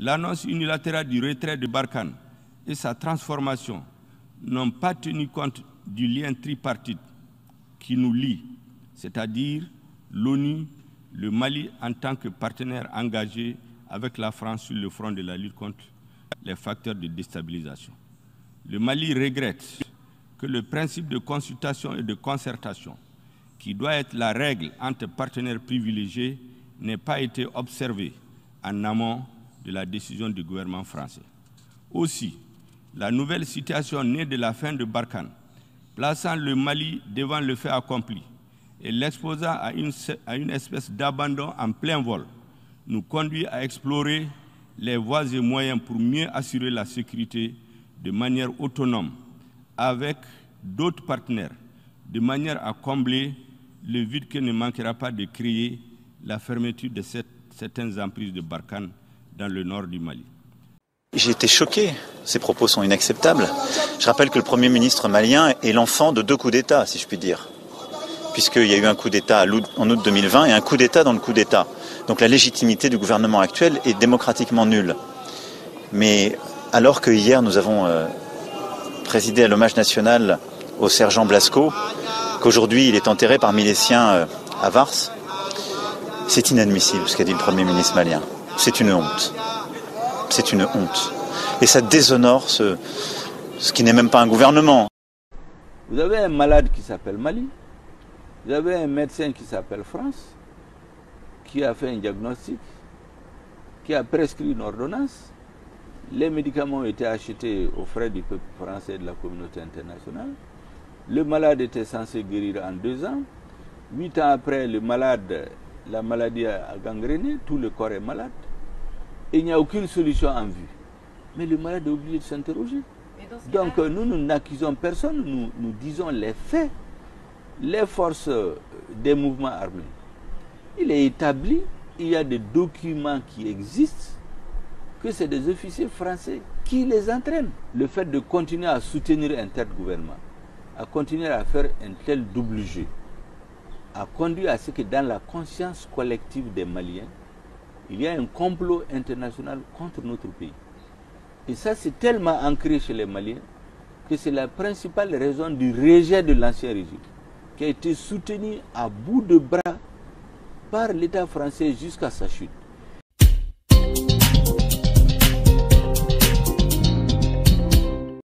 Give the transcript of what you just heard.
l'annonce unilatérale du retrait de Barkhane et sa transformation n'ont pas tenu compte du lien tripartite qui nous lie, c'est-à-dire l'ONU, le Mali en tant que partenaire engagé avec la France sur le front de la lutte contre les facteurs de déstabilisation. Le Mali regrette que le principe de consultation et de concertation, qui doit être la règle entre partenaires privilégiés, n'ait pas été observé en amont de la décision du gouvernement français. Aussi, la nouvelle situation née de la fin de Barkhane, plaçant le Mali devant le fait accompli et l'exposant à une espèce d'abandon en plein vol, nous conduit à explorer les voies et moyens pour mieux assurer la sécurité de manière autonome avec d'autres partenaires, de manière à combler le vide que ne manquera pas de créer la fermeture de certaines emprises de Barkhane dans le nord du Mali. J'ai été choqué, ces propos sont inacceptables. Je rappelle que le Premier ministre malien est l'enfant de 2 coups d'État, si je puis dire. Puisqu'il y a eu un coup d'État en août 2020 et un coup d'État dans le coup d'État. Donc la légitimité du gouvernement actuel est démocratiquement nulle. Mais alors que hier nous avons présidé à l'hommage national au sergent Blasco, qu'aujourd'hui il est enterré par Milésiens à Vars, c'est inadmissible ce qu'a dit le Premier ministre malien. C'est une honte. C'est une honte. Et ça déshonore ce qui n'est même pas un gouvernement. Vous avez un malade qui s'appelle Mali, vous avez un médecin qui s'appelle France, qui a fait un diagnostic, qui a prescrit une ordonnance. Les médicaments ont été achetés aux frais du peuple français et de la communauté internationale. Le malade était censé guérir en 2 ans. 8 ans après, la maladie a gangréné, tout le corps est malade. Et il n'y a aucune solution en vue. Mais le malade est obligé de s'interroger. Donc nous n'accusons personne, nous disons les faits. Les forces des mouvements armés, il est établi, il y a des documents qui existent, que c'est des officiers français qui les entraînent. Le fait de continuer à soutenir un tel gouvernement, à continuer à faire un tel double jeu, a conduit à ce que dans la conscience collective des Maliens, il y a un complot international contre notre pays. Et ça, c'est tellement ancré chez les Maliens que c'est la principale raison du rejet de l'ancien régime, qui a été soutenu à bout de bras par l'État français jusqu'à sa chute.